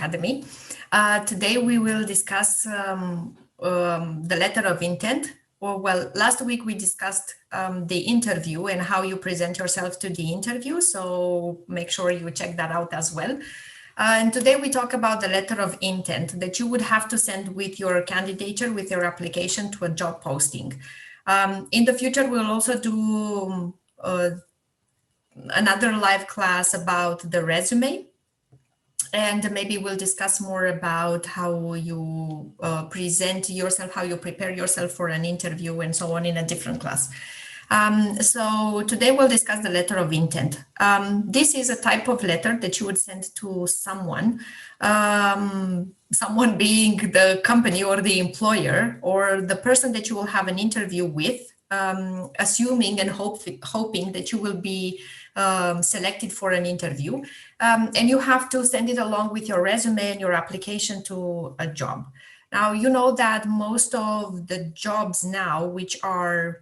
Academy. Today we will discuss the letter of intent. Well, last week we discussed the interview and how you present yourself to the interview, so make sure you check that out as well. And today we talk about the letter of intent that you would have to send with your candidature, with your application to a job posting. In the future, we'll also do another live class about the resume, and maybe we'll discuss more about how you present yourself, how you prepare yourself for an interview and so on in a different class. So today we'll discuss the letter of intent. This is a type of letter that you would send to someone, someone being the company or the employer or the person that you will have an interview with, assuming and hoping that you will be selected for an interview. And you have to send it along with your resume and your application to a job. Now, you know that most of the jobs now, which are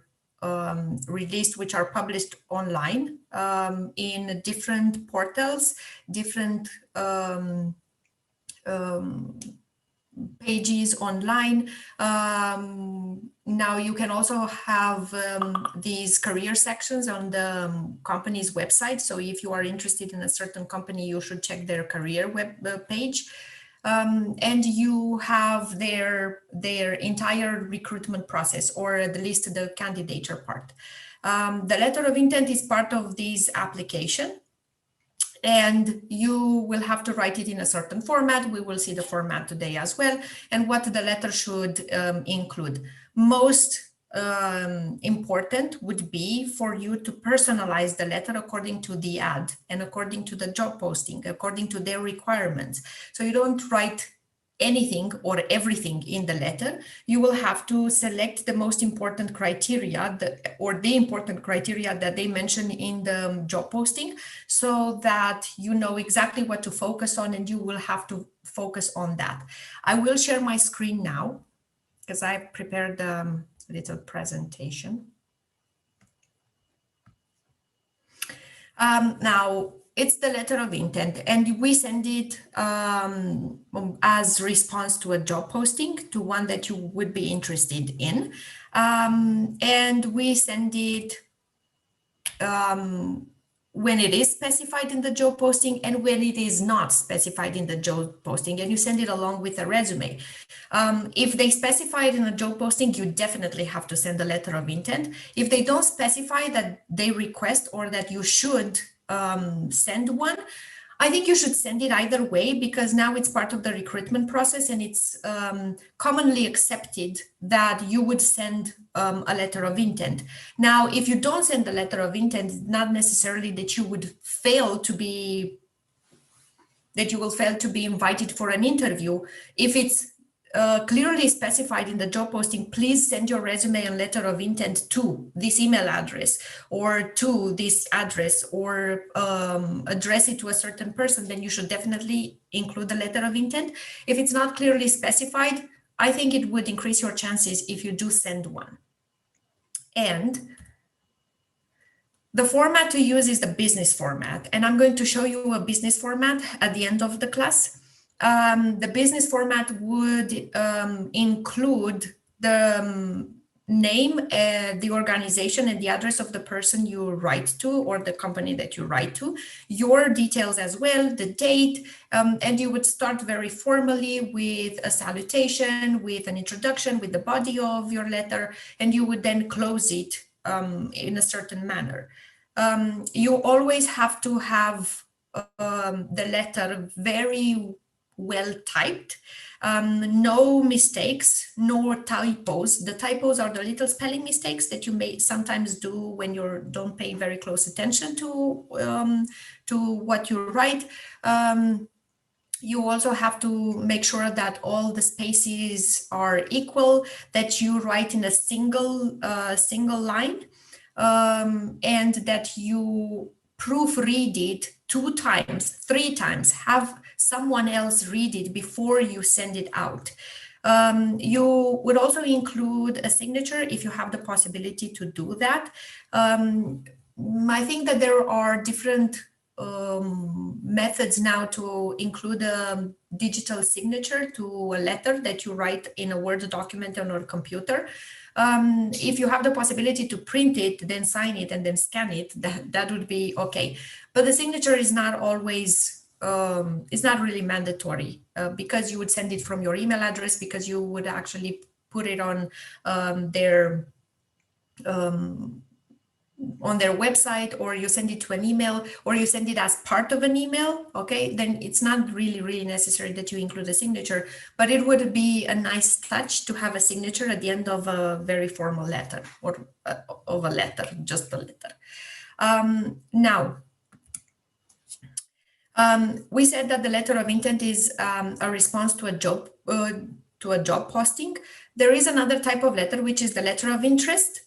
released, which are published online in different portals, different pages online. Now you can also have these career sections on the company's website. So if you are interested in a certain company, you should check their career web page. And you have their entire recruitment process, or at least the candidature part. The letter of intent is part of this application, and you will have to write it in a certain format. We will see the format today as well, and what the letter should include. Most important would be for you to personalize the letter according to the ad and according to the job posting, according to their requirements. So you don't write anything or everything in the letter. You will have to select the most important criteria or the important criteria that they mention in the job posting, so that you know exactly what to focus on and you will have to focus on that. I will share my screen now because I've prepared a little presentation. Now, it's the letter of intent, and we send it as response to a job posting, to one that you would be interested in. And we send it when it is specified in the job posting and when it is not specified in the job posting, and you send it along with a resume. If they specify it in a job posting, you definitely have to send a letter of intent. If they don't specify that they request or that you should send one, I think you should send it either way, because now it's part of the recruitment process, and it's commonly accepted that you would send a letter of intent. Now, if you don't send the letter of intent, not necessarily that you would fail to be, that you will fail to be invited for an interview. If it's clearly specified in the job posting, please send your resume and letter of intent to this email address or to this address, or address it to a certain person, then you should definitely include the letter of intent. If it's not clearly specified, I think it would increase your chances if you do send one. And the format to use is the business format, and I'm going to show you a business format at the end of the class. The business format would include the name, the organization, and the address of the person you write to, or the company that you write to, your details as well, the date, and you would start very formally with a salutation, with an introduction, with the body of your letter, and you would then close it in a certain manner. You always have to have the letter very well typed, no mistakes, no typos. The typos are the little spelling mistakes that you may sometimes do when you don't pay very close attention to what you write. You also have to make sure that all the spaces are equal, that you write in a single line, and that you proofread it 2 times, 3 times, have someone else read it before you send it out. You would also include a signature if you have the possibility to do that. I think that there are different methods now to include a digital signature to a letter that you write in a Word document on your computer. If you have the possibility to print it, then sign it and then scan it, that would be okay. But the signature is not always, it's not really mandatory because you would send it from your email address, because you would actually put it on their website, or you send it to an email, or you send it as part of an email, okay, then it's not really necessary that you include a signature, but it would be a nice touch to have a signature at the end of a very formal letter, or of a letter, just a letter. Now, we said that the letter of intent is a response to a job posting. There is another type of letter, which is the letter of interest,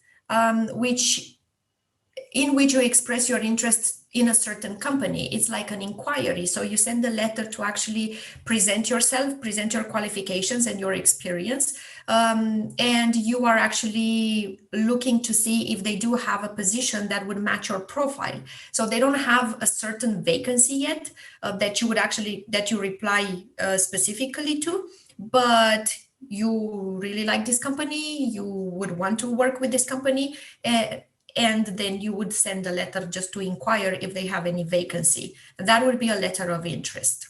in which you express your interest in a certain company. It's like an inquiry. So you send a letter to actually present yourself, present your qualifications and your experience. And you are actually looking to see if they do have a position that would match your profile. So they don't have a certain vacancy yet that you reply specifically to, but you really like this company, you would want to work with this company, and then you would send a letter just to inquire if they have any vacancy. That would be a letter of interest.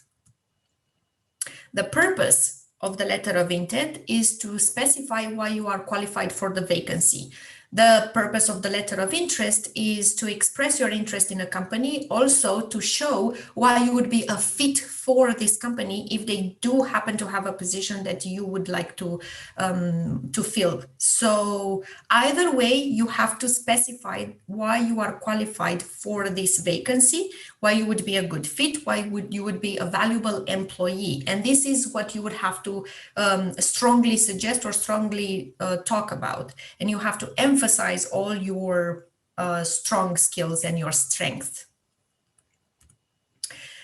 The purpose of the letter of intent is to specify why you are qualified for the vacancy. The purpose of the letter of interest is to express your interest in a company, also to show why you would be a fit for this company if they do happen to have a position that you would like to fill. So either way, you have to specify why you are qualified for this vacancy, why you would be a good fit, why you would be a valuable employee. And this is what you would have to strongly suggest or strongly talk about. And you have to emphasize all your strong skills and your strengths.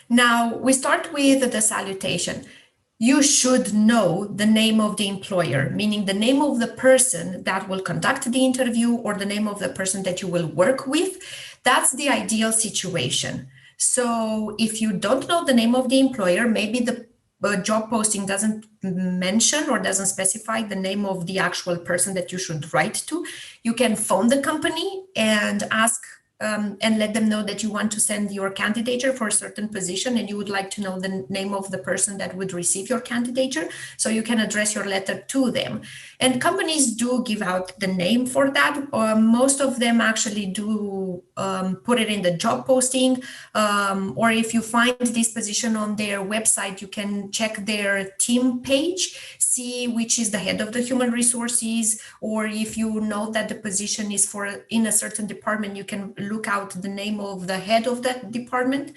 Now, we start with the salutation. You should know the name of the employer, meaning the name of the person that will conduct the interview or the name of the person that you will work with. That's the ideal situation. So if you don't know the name of the employer, maybe the job posting doesn't mention or doesn't specify the name of the actual person that you should write to, you can phone the company and ask and let them know that you want to send your candidature for a certain position and you would like to know the name of the person that would receive your candidature, so you can address your letter to them. And companies do give out the name for that. Most of them actually do put it in the job posting, or if you find this position on their website, you can check their team page, see which is the head of the human resources, or if you know that the position is in a certain department, you can look out the name of the head of that department.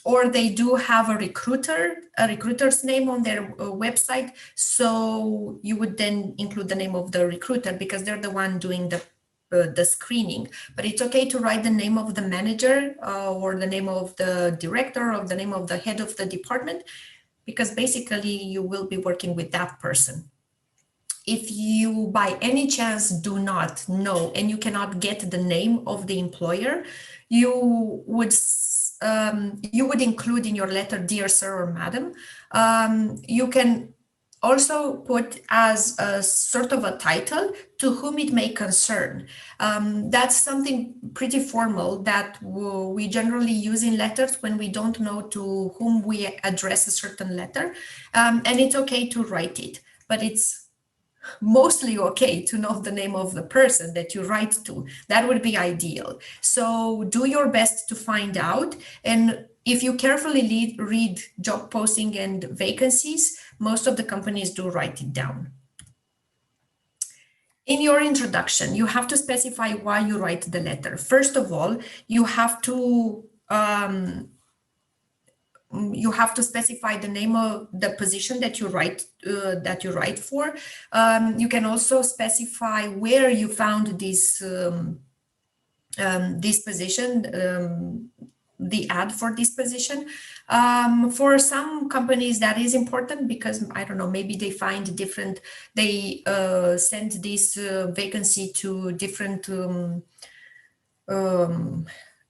Or they do have a recruiter's name on their website. So you would then include the name of the recruiter because they're the one doing the screening. But it's okay to write the name of the manager or the name of the director or the name of the head of the department, because basically you will be working with that person. If you by any chance do not know and you cannot get the name of the employer, you would include in your letter, dear sir or madam. You can also put as a sort of a title, to whom it may concern. That's something pretty formal that we generally use in letters when we don't know to whom we address a certain letter. And it's okay to write it, but it's mostly okay to know the name of the person that you write to. That would be ideal. So do your best to find out. And if you carefully read job posting and vacancies, most of the companies do write it down. In your introduction, you have to specify why you write the letter. First of all, you have to specify the name of the position that you write for. You can also specify where you found this position, the ad for this position. For some companies that is important because, I don't know, maybe they find they send this vacancy to different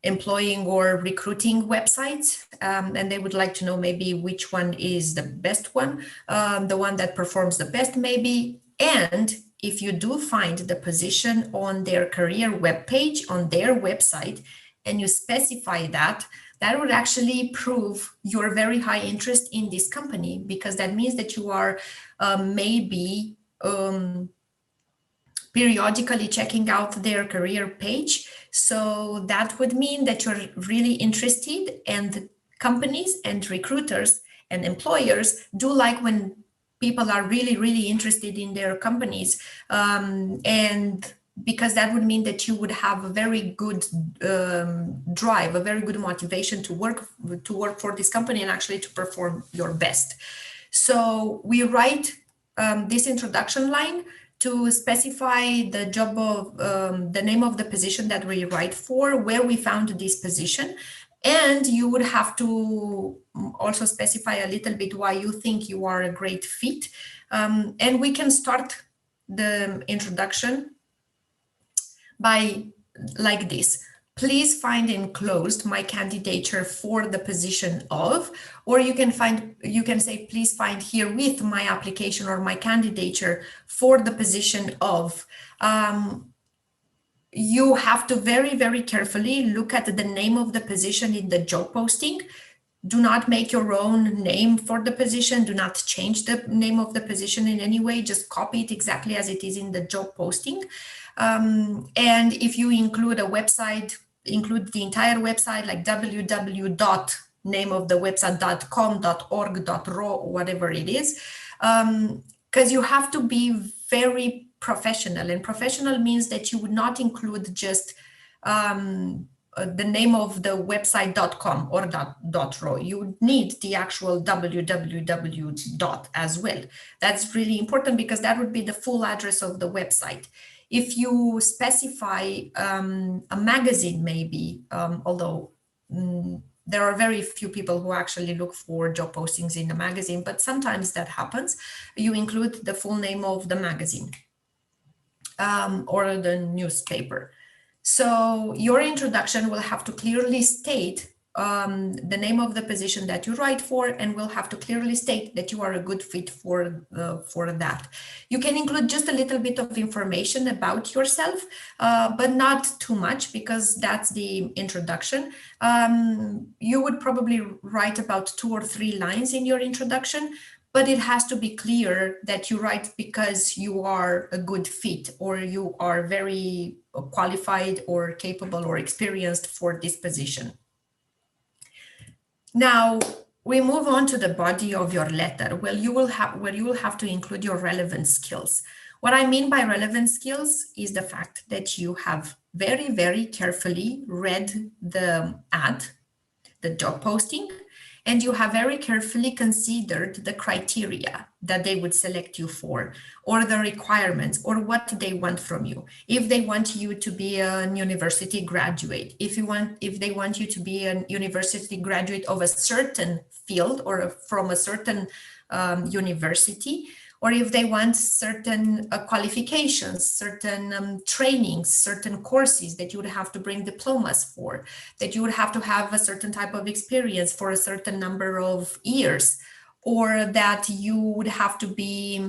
employing or recruiting websites, and they would like to know maybe which one is the best one, the one that performs the best maybe. And if you do find the position on their career webpage, on their website, and you specify that, that would actually prove your very high interest in this company, because that means that you are maybe periodically checking out their career page. So that would mean that you're really interested, and companies and recruiters and employers do like when people are really, really interested in their companies. And because that would mean that you would have a very good drive, a very good motivation to work for this company and actually to perform your best. So we write this introduction line to specify the job of the name of the position that we write for, where we found this position. And you would have to also specify a little bit why you think you are a great fit. And we can start the introduction by like this: please find enclosed my candidature for the position of, or you can say, please find herewith my application or my candidature for the position of. You have to very, very carefully look at the name of the position in the job posting. Do not make your own name for the position. Do not change the name of the position in any way. Just copy it exactly as it is in the job posting. And if you include a website, include the entire website, like www.nameofthewebsite.com.org.ro, whatever it is, because you have to be very professional. And professional means that you would not include just the name of the website.com or .ro. You need the actual www dot as well. That's really important, because that would be the full address of the website. If you specify a magazine, maybe, although there are very few people who actually look for job postings in the magazine, but sometimes that happens, you include the full name of the magazine or the newspaper. So your introduction will have to clearly state the name of the position that you write for, and will have to clearly state that you are a good fit for that. You can include just a little bit of information about yourself, but not too much, because that's the introduction. You would probably write about 2 or 3 lines in your introduction, but it has to be clear that you write because you are a good fit, or you are very qualified or capable or experienced for this position. Now we move on to the body of your letter, where you will have to include your relevant skills. What I mean by relevant skills is the fact that you have very, very carefully read the ad, the job posting, and you have very carefully considered the criteria that they would select you for, or the requirements, or what they want from you. If they want you to be a university graduate, if they want you to be a university graduate of a certain field or from a certain university, or if they want certain qualifications, certain trainings, certain courses that you would have to bring diplomas for, that you would have to have a certain type of experience for a certain number of years, or that you would have to be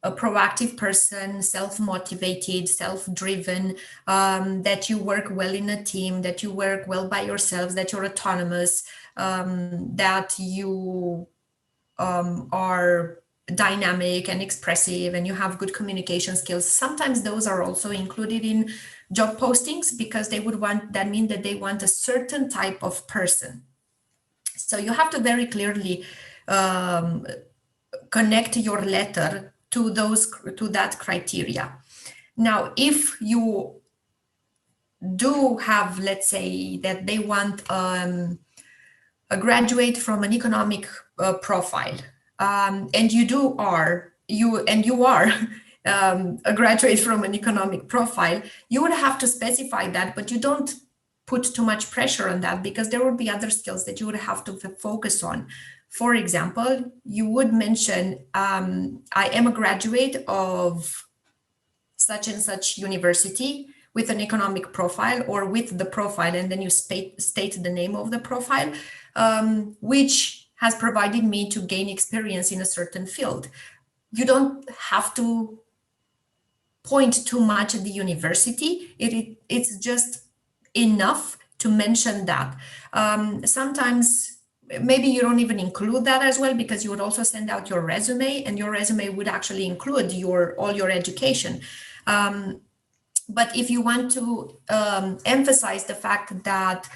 a proactive person, self-motivated, self-driven, that you work well in a team, that you work well by yourselves, that you're autonomous, that you are dynamic and expressive, and you have good communication skills. Sometimes those are also included in job postings, because they would want, that mean that they want a certain type of person. So you have to very clearly connect your letter to that criteria. Now, if you do have, let's say, that they want a graduate from an economic profile, and you are a graduate from an economic profile, you would have to specify that, but you don't put too much pressure on that, because there would be other skills that you would have to focus on. For example, you would mention, I am a graduate of such and such university with an economic profile or with the profile, and then you state the name of the profile, which has provided me to gain experience in a certain field. You don't have to point too much at the university. It's just enough to mention that. Sometimes maybe you don't even include that as well, because you would also send out your resume, and your resume would actually include all your education. But if you want to emphasize the fact that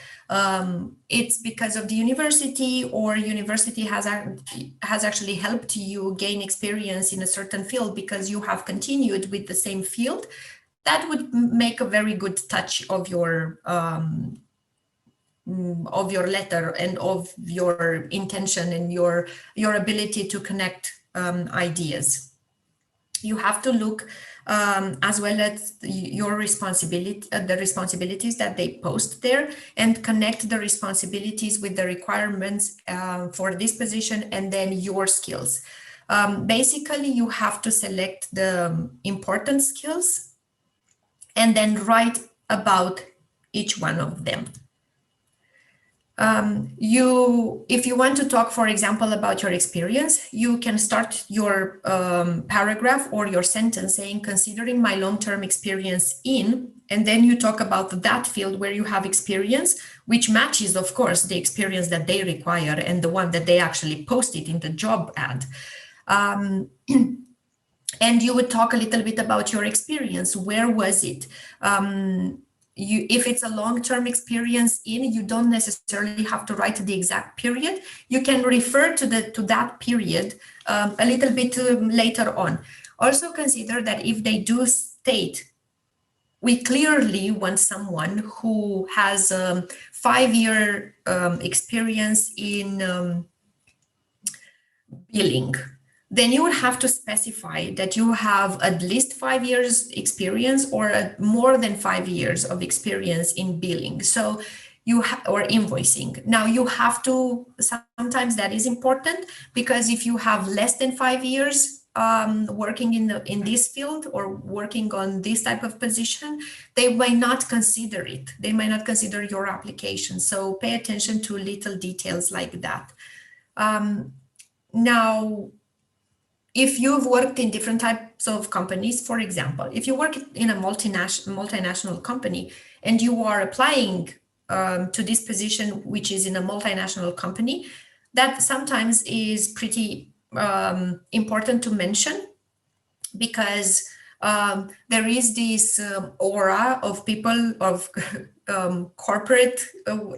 it's because of the university, or university has actually helped you gain experience in a certain field because you have continued with the same field, that would make a very good touch of your letter and of your intention and your ability to connect ideas. You have to look as well as your responsibility, the responsibilities that they post there, and connect the responsibilities with the requirements for this position, and then your skills. Basically, you have to select the important skills and then write about each one of them. If you want to talk, for example, about your experience, you can start your paragraph or your sentence saying, considering my long-term experience in, and then you talk about that field where you have experience, which matches, of course, the experience that they require and the one that they actually posted in the job ad. And you would talk a little bit about your experience. Where was it? If it's a long-term experience in, you don't necessarily have to write the exact period. You can refer to that period a little bit later on. Also consider that if they do state, we clearly want someone who has 5-year experience in billing, then you would have to specify that you have at least 5 years experience or more than 5 years of experience in billing. So or invoicing. Now you have to, sometimes that is important, because if you have less than 5 years working in this field or working on this type of position, they might not consider it. They might not consider your application. So pay attention to little details like that. Now, if you've worked in different types of companies, for example, if you work in a multinational company and you are applying to this position, which is in a multinational company, that sometimes is pretty important to mention, because there is this aura of people, of corporate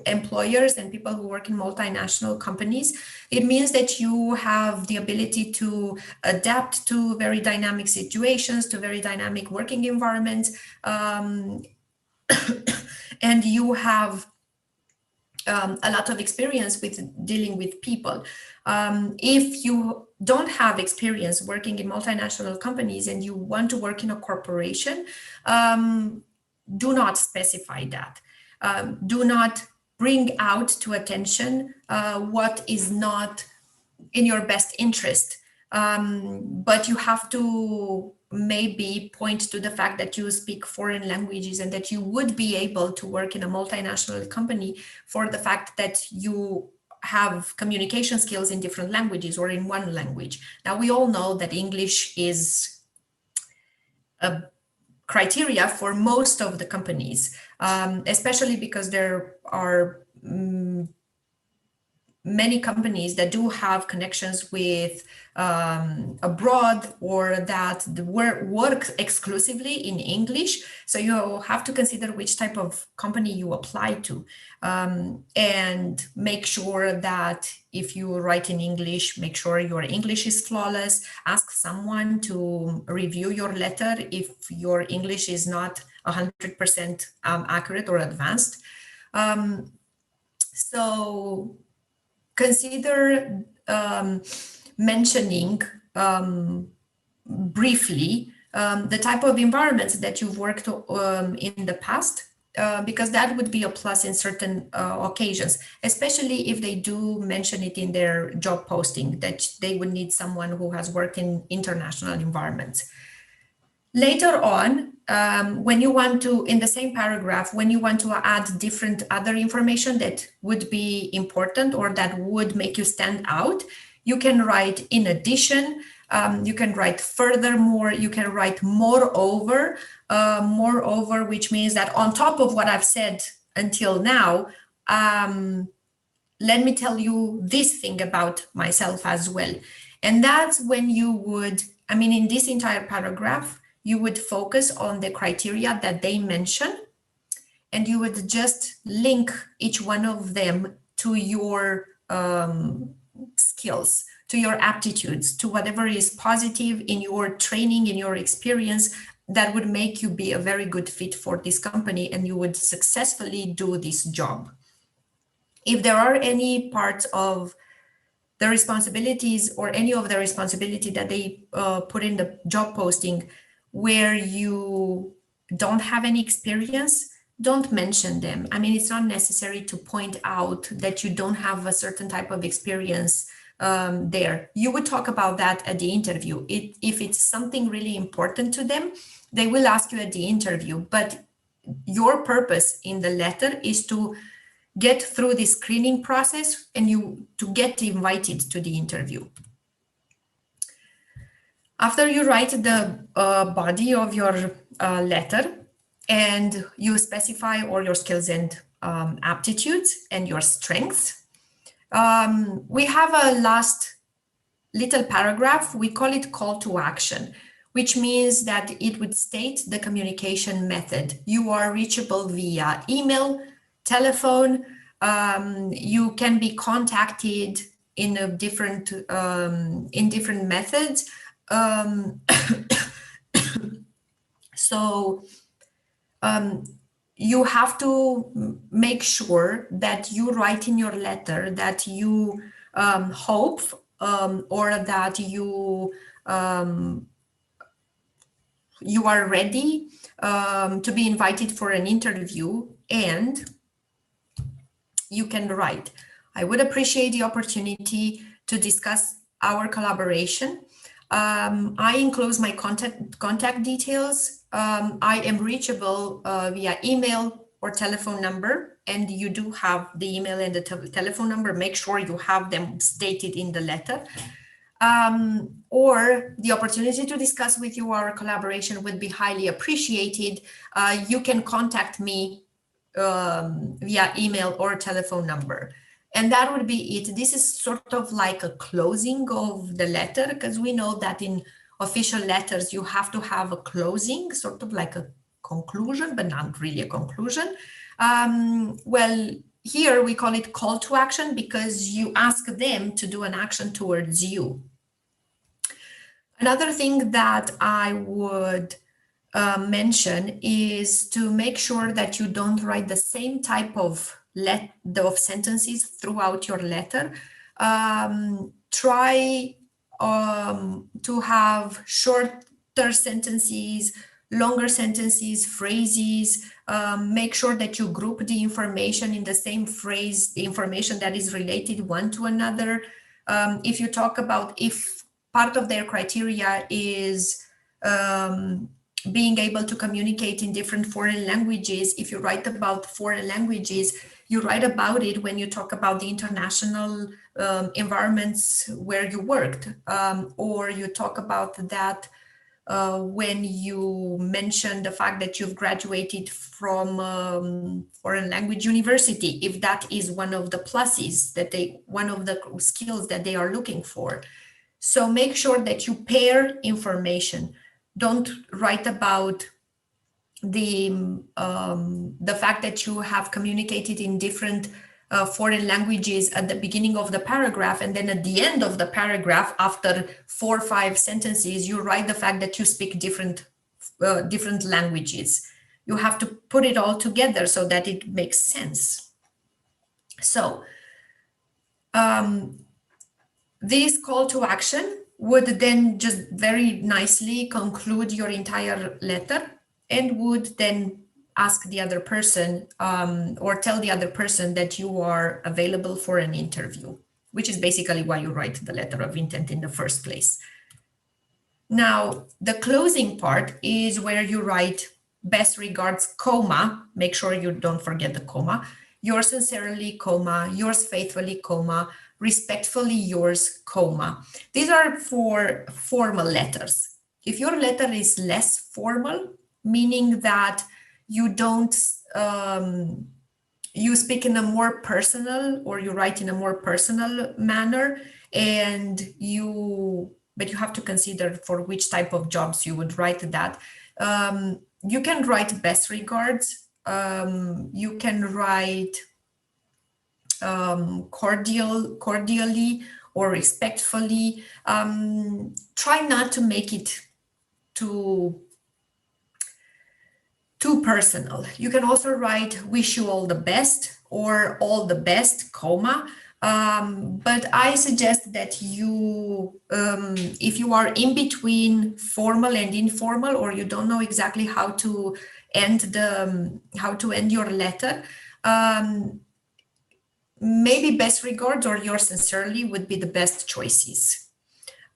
employers and people who work in multinational companies. It means that you have the ability to adapt to very dynamic situations, to very dynamic working environments, and you have a lot of experience with dealing with people. If you don't have experience working in multinational companies and you want to work in a corporation, do not specify that. Do not bring out to attention what is not in your best interest. But you have to maybe point to the fact that you speak foreign languages and that you would be able to work in a multinational company for the fact that you have communication skills in different languages or in one language. Now, we all know that English is a criteria for most of the companies, especially because there are many companies that do have connections with abroad, or that work exclusively in English. So you have to consider which type of company you apply to, and make sure that if you write in English, make sure your English is flawless. Ask someone to review your letter if your English is not 100% accurate or advanced. So consider mentioning briefly the type of environments that you've worked in the past, because that would be a plus in certain occasions, especially if they do mention it in their job posting, that they would need someone who has worked in international environments. Later on, when you want to, in the same paragraph, when you want to add different other information that would be important or that would make you stand out, you can write in addition, you can write furthermore, you can write moreover, which means that on top of what I've said until now, let me tell you this thing about myself as well. And that's when you would, I mean, in this entire paragraph, you would focus on the criteria that they mention, and you would just link each one of them to your skills, to your aptitudes, to whatever is positive in your training, in your experience, that would make you be a very good fit for this company and you would successfully do this job. If there are any parts of the responsibilities or any of the responsibility that they put in the job posting where you don't have any experience, don't mention them. I mean, it's not necessary to point out that you don't have a certain type of experience there. You would talk about that at the interview. If it's something really important to them, they will ask you at the interview. But your purpose in the letter is to get through the screening process and to get invited to the interview. After you write the body of your letter and you specify all your skills and aptitudes and your strengths, we have a last little paragraph. We call it call to action, which means that it would state the communication method. You are reachable via email, telephone, you can be contacted in different methods. So you have to make sure that you write in your letter that you hope or that you are ready to be invited for an interview, and you can write, I would appreciate the opportunity to discuss our collaboration. I enclose my contact details. I am reachable via email or telephone number, and you do have the email and the telephone number. Make sure you have them stated in the letter. Or the opportunity to discuss with you our collaboration would be highly appreciated. You can contact me via email or telephone number. And that would be it. This is sort of like a closing of the letter, because we know that in official letters, you have to have a closing, sort of like a conclusion, but not really a conclusion. Well, here we call it call to action because you ask them to do an action towards you. Another thing that I would mention is to make sure that you don't write the same type of sentences throughout your letter. Try to have shorter sentences, longer sentences, phrases. Make sure that you group the information in the same phrase, the information that is related one to another. If you talk about, if part of their criteria is being able to communicate in different foreign languages, if you write about foreign languages, you write about it when you talk about the international environments where you worked, or you talk about that when you mention the fact that you've graduated from foreign language university, if that is one of the pluses that one of the skills that they are looking for. So make sure that you pair information. Don't write about the fact that you have communicated in different foreign languages at the beginning of the paragraph, and then at the end of the paragraph, after 4 or 5 sentences, you write the fact that you speak different languages. You have to put it all together so that it makes sense. So this call to action would then just very nicely conclude your entire letter and would then ask the other person or tell the other person that you are available for an interview, which is basically why you write the letter of intent in the first place. Now, the closing part is where you write best regards, comma, make sure you don't forget the comma, yours sincerely, comma, yours faithfully, comma, respectfully yours, comma. These are for formal letters. If your letter is less formal, meaning that you don't, you speak in a more personal, or you write in a more personal manner, and but you have to consider for which type of jobs you would write that. You can write best regards. You can write cordially or respectfully. Try not to make it too personal. You can also write wish you all the best or all the best, comma. But I suggest that you, if you are in between formal and informal, or you don't know exactly how to end your letter, maybe best regards or yours sincerely would be the best choices.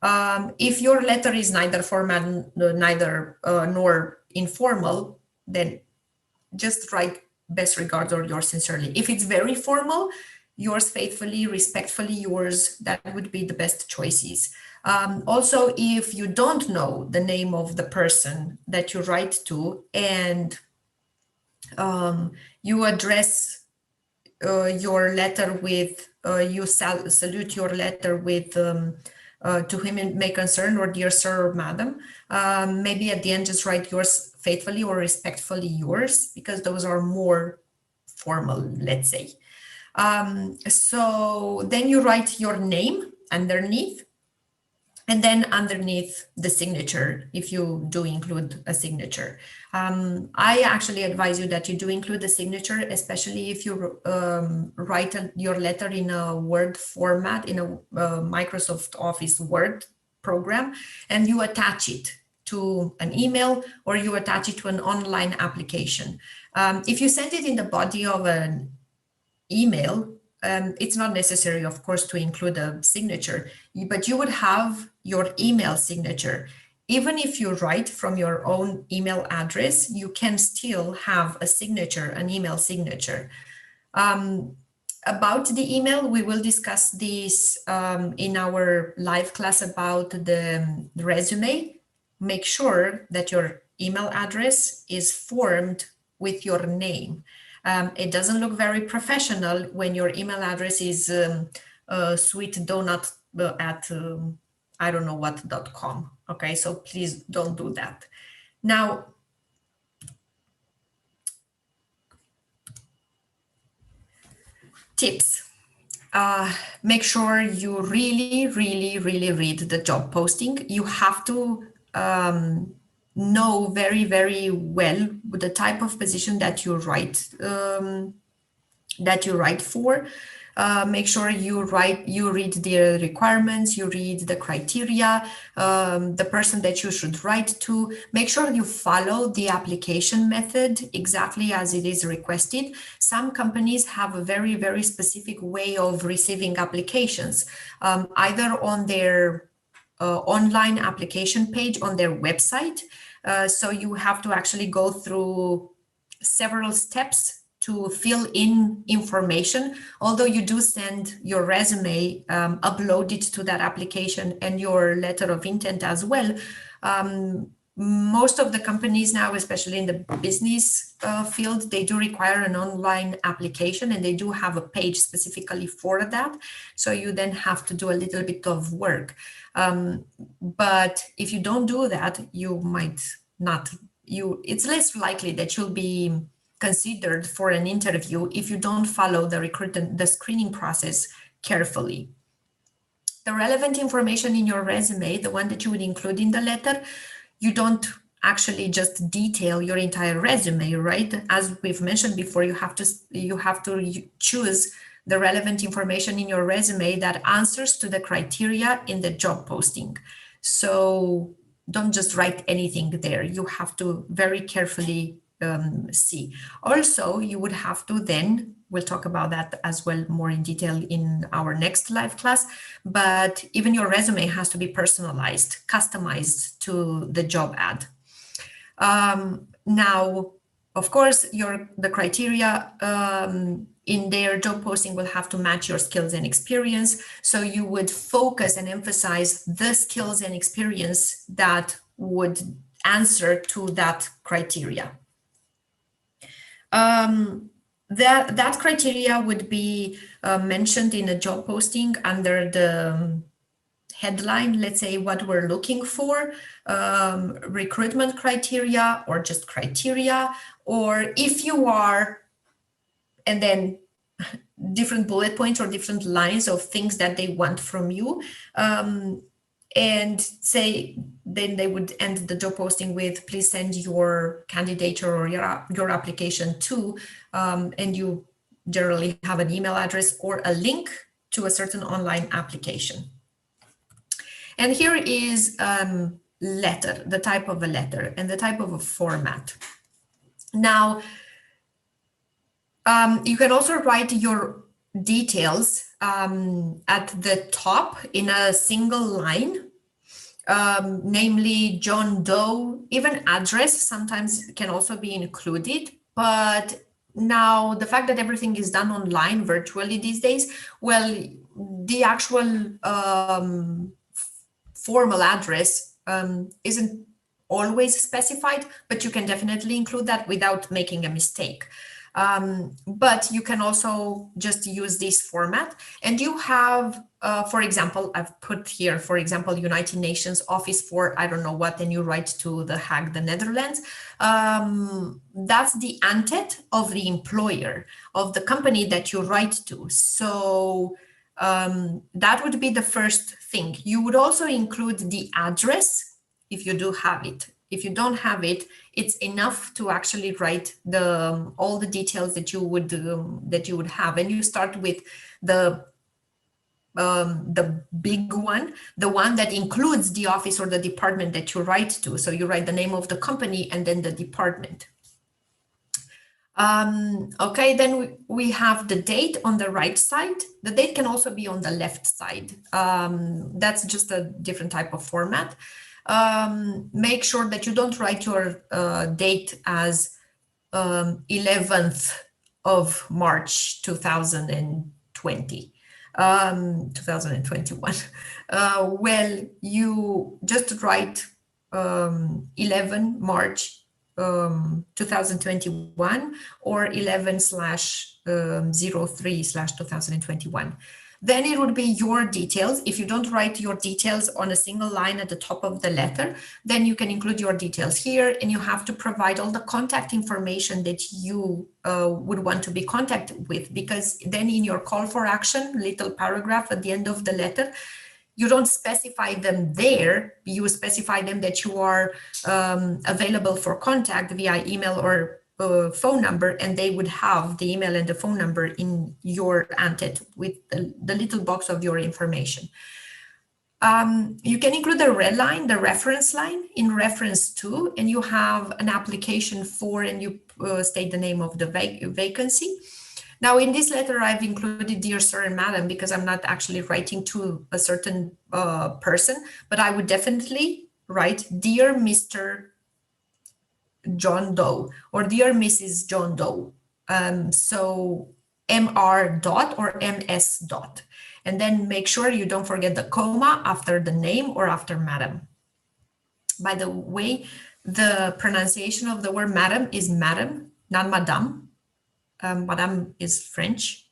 If your letter is neither formal, nor informal, then just write best regards or yours sincerely. If it's very formal, yours faithfully, respectfully yours, that would be the best choices. Also, if you don't know the name of the person that you write to, and you address your letter with, you salute your letter with, to whom it may concern, or dear sir or madam, maybe at the end just write yours faithfully or respectfully yours, because those are more formal, let's say. So then you write your name underneath, and then underneath the signature, if you do include a signature. I actually advise you that you do include a signature, especially if you write your letter in a Word format, in a Microsoft Office Word program, and you attach it to an email, or you attach it to an online application. If you send it in the body of an email, it's not necessary, of course, to include a signature, but you would have your email signature. Even if you write from your own email address, you can still have a signature, an email signature. About the email, we will discuss this in our live class about the resume. Make sure that your email address is formed with your name. It doesn't look very professional when your email address is sweetdonut at I don't know what.com. Okay, so please don't do that. Now, tips. Make sure you really read the job posting. You have to know very well the type of position that you write for. Make sure you read the requirements, you read the criteria, the person that you should write to. Make sure you follow the application method exactly as it is requested. Some companies have a very specific way of receiving applications, either on their online application page on their website. So you have to actually go through several steps to fill in information. Although you do send your resume, upload it to that application, and your letter of intent as well. Most of the companies now, especially in the business field, they do require an online application, and they do have a page specifically for that. So you then have to do a little bit of work. But if you don't do that, you might not, it's less likely that you'll be considered for an interview if you don't follow the screening process carefully. The relevant information in your resume, the one that you would include in the letter, you don't actually just detail your entire resume, right? As we've mentioned before, you have to choose the relevant information in your resume that answers to the criteria in the job posting. So don't just write anything there. You have to very carefully see. Also, you would have to then we'll talk about that as well more in detail in our next live class. But even your resume has to be personalized, customized to the job ad. Now, of course, the criteria in their job posting will have to match your skills and experience. So you would focus and emphasize the skills and experience that would answer to that criteria. That criteria would be mentioned in a job posting under the headline, let's say what we're looking for, recruitment criteria, or just criteria, or if you are, and then different bullet points or different lines of things that they want from you. And say, then they would end the job posting with, please send your candidature or your application to, and you generally have an email address or a link to a certain online application. And here is letter, the type of a letter and the type of a format. Now, you can also write your details at the top in a single line, namely John Doe. Even address sometimes can also be included, but now the fact that everything is done online virtually these days, well, the actual formal address isn't always specified, but you can definitely include that without making a mistake. But you can also just use this format, and you have, for example, I've put here, for example, United Nations Office for I don't know what, and you write to The Hague, the Netherlands. That's the antet of the employer, of the company that you write to. So that would be the first thing. You would also include the address if you do have it. If you don't have it, it's enough to actually write all the details that you would have, and you start with the big one, the one that includes the office or the department that you write to. So you write the name of the company and then the department. Okay, then we have the date on the right side. The date can also be on the left side. That's just a different type of format. Make sure that you don't write your date as 11th of March 2020, 2021. Well, you just write 11 March 2021 or 11/03/2021. Then it would be your details. If you don't write your details on a single line at the top of the letter, then you can include your details here, and you have to provide all the contact information that you would want to be contacted with, because then in your call for action, little paragraph at the end of the letter, you don't specify them there, you specify them that you are available for contact via email or phone number, and they would have the email and the phone number in your antet with the little box of your information. You can include the red line, the reference line, in reference to, and you have an application for, and you state the name of the vacancy. Now, in this letter, I've included dear sir and madam because I'm not actually writing to a certain person, but I would definitely write dear Mr. John Doe or dear Mrs. John Doe. So MR dot or MS dot. And then make sure you don't forget the comma after the name or after madam. By the way, the pronunciation of the word madam is madam, not madame. Madame is French.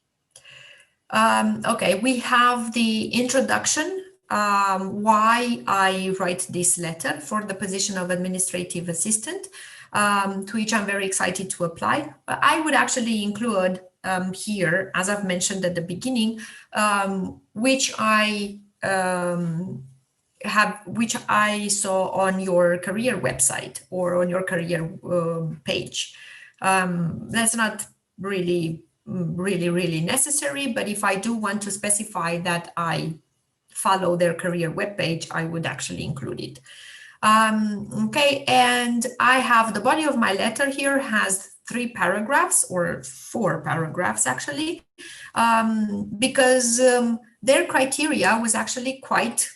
Okay, we have the introduction, why I write this letter for the position of administrative assistant, to which I'm very excited to apply. But I would actually include here, as I've mentioned at the beginning, which I saw on your career website or on your career page. That's not really necessary, but if I do want to specify that I follow their career webpage, I would actually include it. Okay, and I have the body of my letter here has 3 paragraphs or 4 paragraphs actually, because their criteria was actually quite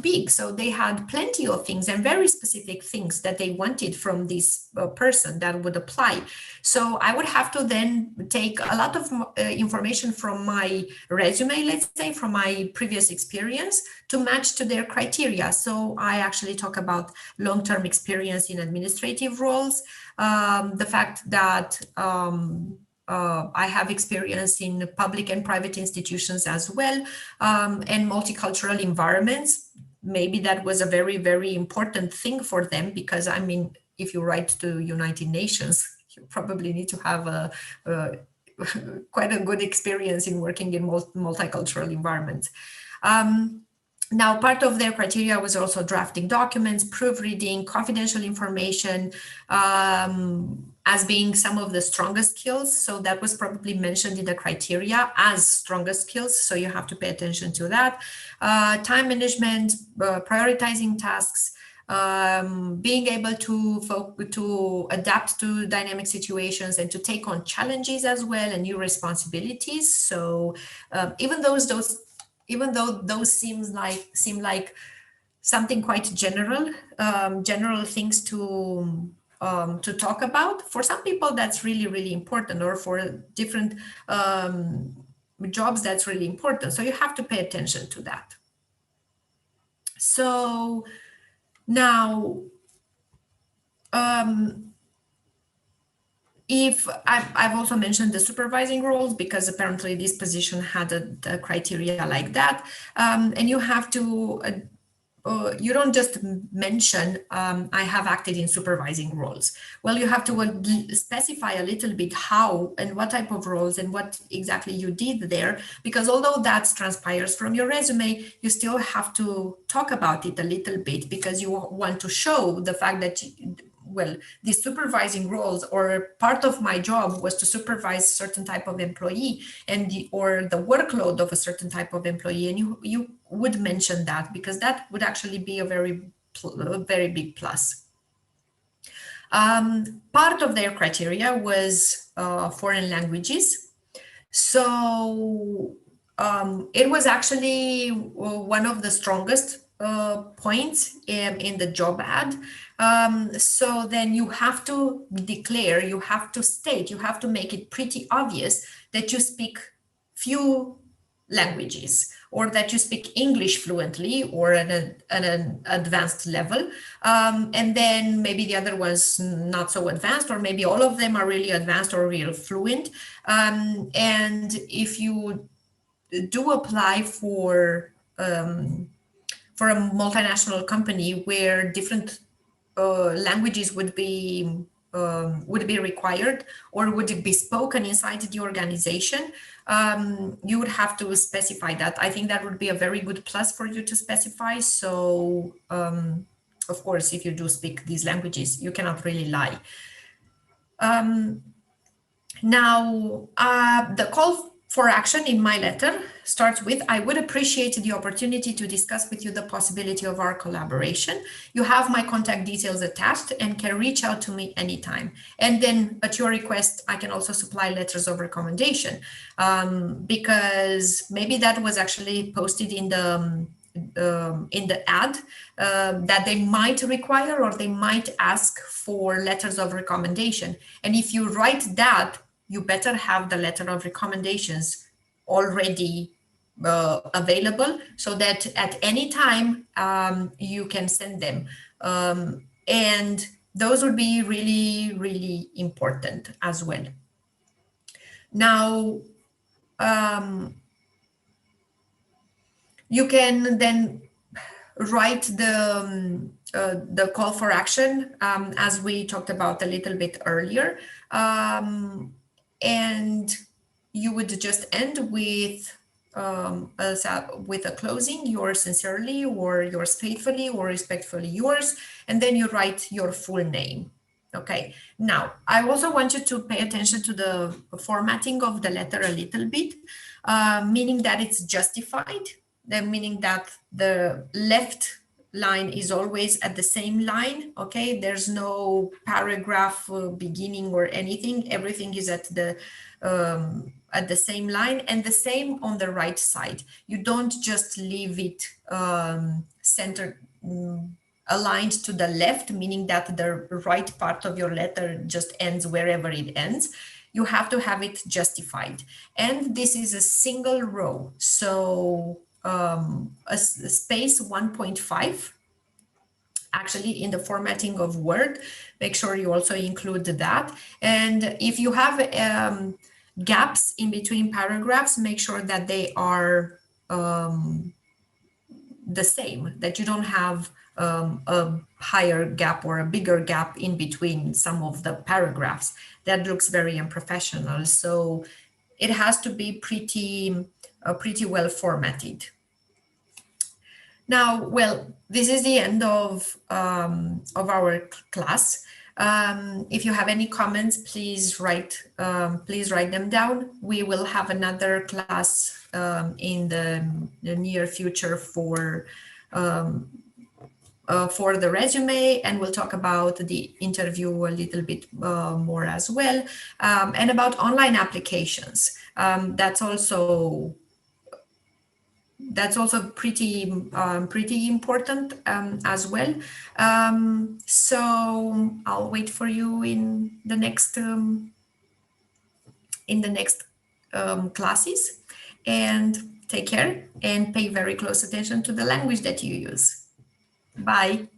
big. So they had plenty of things and very specific things that they wanted from this person that would apply. So I would have to then take a lot of information from my resume, let's say, from my previous experience to match to their criteria. So I actually talk about long-term experience in administrative roles, the fact that I have experience in public and private institutions as well, and multicultural environments. Maybe that was a very, very important thing for them, because I mean, if you write to United Nations, you probably need to have quite a good experience in working in multicultural environments. Now, part of their criteria was also drafting documents, proofreading, confidential information, as being some of the strongest skills. So that was probably mentioned in the criteria as strongest skills. So you have to pay attention to that. Time management, prioritizing tasks, being able to adapt to dynamic situations and to take on challenges as well and new responsibilities. So even though those seem like something quite general things to talk about, for some people that's really, really important, or for different jobs that's really important. So you have to pay attention to that. So now, if I've also mentioned the supervising roles, because apparently this position had a criteria like that, and you have to, you don't just mention, I have acted in supervising roles. Well, you have to specify a little bit how and what type of roles and what exactly you did there, because although that transpires from your resume, you still have to talk about it a little bit, because you want to show the fact that well, the supervising roles, or part of my job was to supervise certain type of employee or the workload of a certain type of employee. And you would mention that, because that would actually be a very big plus. Part of their criteria was foreign languages. So it was actually one of the strongest points in the job ad. So then you have to declare, you have to state, you have to make it pretty obvious that you speak few languages, or that you speak English fluently or at an advanced level. And then maybe the other one's not so advanced, or maybe all of them are really advanced or real fluent. And if you do apply for a multinational company where different languages would be required, or would it be spoken inside the organization, you would have to specify that. I think that would be a very good plus for you to specify. So of course, if you do speak these languages, you cannot really lie. Now, the call for action in my letter starts with, I would appreciate the opportunity to discuss with you the possibility of our collaboration. You have my contact details attached and can reach out to me anytime. And then at your request, I can also supply letters of recommendation, because maybe that was actually posted in the ad, that they might require, or they might ask for letters of recommendation. And if you write that, you better have the letter of recommendations already available, so that at any time you can send them. And those would be really, really important as well. Now, you can then write the call for action, as we talked about a little bit earlier. And you would just end with a closing, yours sincerely, or yours faithfully, or respectfully yours, and then you write your full name. Okay, now I also want you to pay attention to the formatting of the letter a little bit, meaning that it's justified, meaning that the left line is always at the same line, okay? There's no paragraph beginning or anything. Everything is at the same line, and the same on the right side. You don't just leave it centered, aligned to the left, meaning that the right part of your letter just ends wherever it ends. You have to have it justified. And this is a single row. So a space 1.5, actually in the formatting of Word, make sure you also include that. And if you have gaps in between paragraphs, make sure that they are the same, that you don't have a higher gap or a bigger gap in between some of the paragraphs. That looks very unprofessional. So it has to be pretty well formatted. Now, well, this is the end of our class. If you have any comments, please write them down. We will have another class in the near future for the resume, and we'll talk about the interview a little bit more as well, and about online applications. That's also pretty important as well. So I'll wait for you in the next classes, and take care and pay very close attention to the language that you use. Bye.